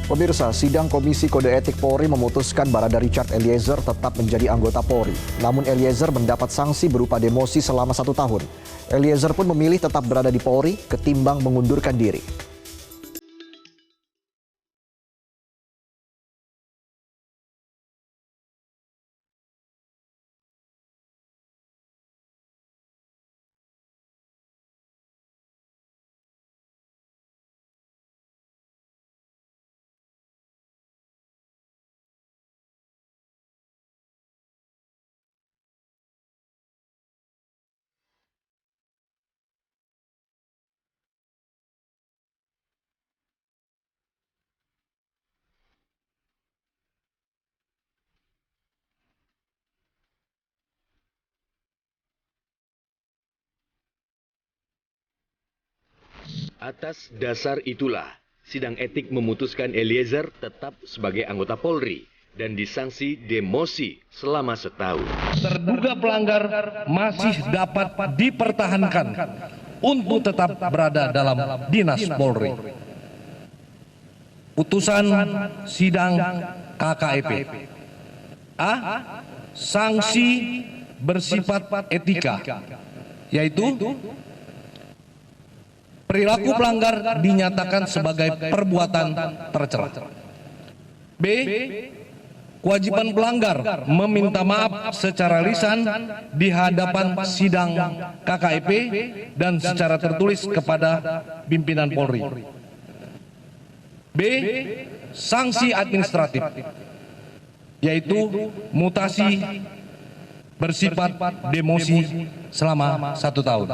Pemirsa, sidang Komisi Kode Etik Polri memutuskan Barada Richard Eliezer tetap menjadi anggota Polri. Namun Eliezer mendapat sanksi berupa demosi selama 1 tahun. Eliezer pun memilih tetap berada di Polri ketimbang mengundurkan diri. Atas dasar itulah, sidang etik memutuskan Eliezer tetap sebagai anggota Polri dan disanksi demosi selama 1 tahun. Terduga pelanggar masih dapat dipertahankan untuk tetap berada dalam dinas Polri. Putusan sidang KKEP. A. Sanksi bersifat etika, yaitu perilaku pelanggar dinyatakan sebagai perbuatan tercela. B. Kewajiban pelanggar meminta maaf secara lisan di hadapan sidang KKEP dan secara tertulis kepada pimpinan Polri. B. Sanksi administratif, yaitu mutasi bersifat demosi selama 1 tahun.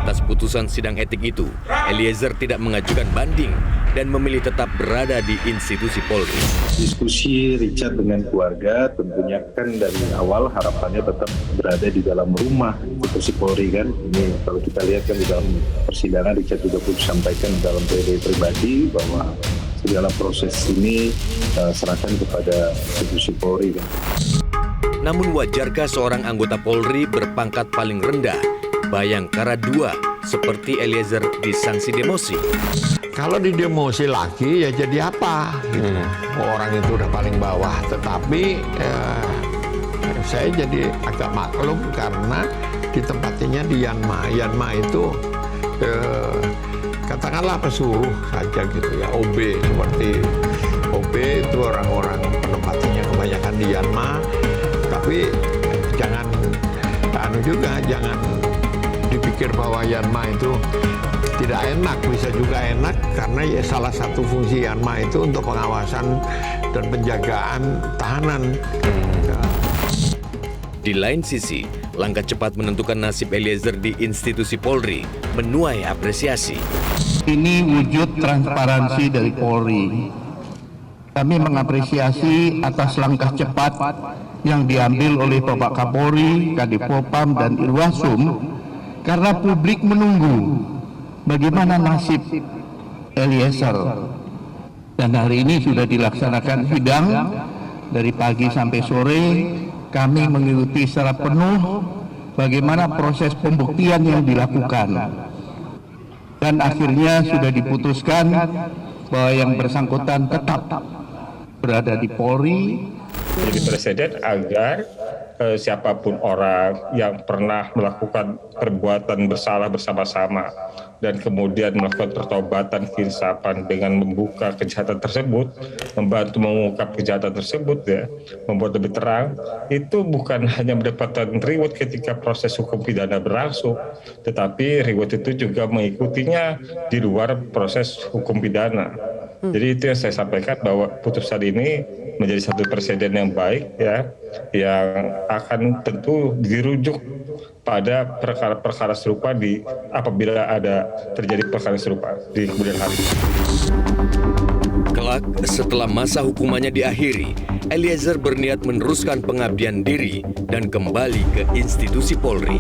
Atas putusan sidang etik itu, Eliezer tidak mengajukan banding dan memilih tetap berada di institusi Polri. Diskusi Richard dengan keluarga tentunya kan dari awal harapannya tetap berada di dalam rumah institusi Polri kan. Ini kalau kita lihat kan di dalam persidangan Richard juga pun sampaikan dalam PDI pribadi bahwa segala proses ini serahkan kepada institusi Polri kan. Namun wajarkah seorang anggota Polri berpangkat paling rendah, Bayangkara II, seperti Eliezer disanksi demosi? Kalau didemosi lagi ya jadi apa? Gitu. Orang itu udah paling bawah. Tetapi saya jadi agak maklum karena ditempatinya di Yanma. Yanma itu katakanlah pesuruh saja gitu ya. OB seperti OB itu orang-orang penempatannya kebanyakan di Yanma. Tapi jangan jangan dipikir bahwa Yanma itu tidak enak, bisa juga enak karena ya salah satu fungsi Yanma itu untuk pengawasan dan penjagaan tahanan. Di lain sisi, langkah cepat menentukan nasib Eliezer di institusi Polri menuai apresiasi. Ini wujud transparansi dari Polri. Kami mengapresiasi atas langkah cepat yang diambil oleh Bapak Kapolri, Kadipropam, dan Irwasum karena publik menunggu bagaimana nasib Eliezer. Dan hari ini sudah dilaksanakan sidang dari pagi sampai sore. Kami mengikuti secara penuh bagaimana proses pembuktian yang dilakukan. Dan akhirnya sudah diputuskan bahwa yang bersangkutan tetap berada di Polri. Jadi presiden agar siapapun orang yang pernah melakukan perbuatan bersalah bersama-sama dan kemudian melakukan pertobatan keinsapan dengan membuka kejahatan tersebut, membantu mengungkap kejahatan tersebut ya, membuat lebih terang, itu bukan hanya mendapatkan reward ketika proses hukum pidana berlangsung, tetapi reward itu juga mengikutinya di luar proses hukum pidana. Jadi itu yang saya sampaikan bahwa putusan ini menjadi satu presiden yang baik ya, yang akan tentu dirujuk pada perkara-perkara serupa apabila ada terjadi perkara serupa di kemudian hari. Kelak, setelah masa hukumannya diakhiri, Eliezer berniat meneruskan pengabdian diri dan kembali ke institusi Polri.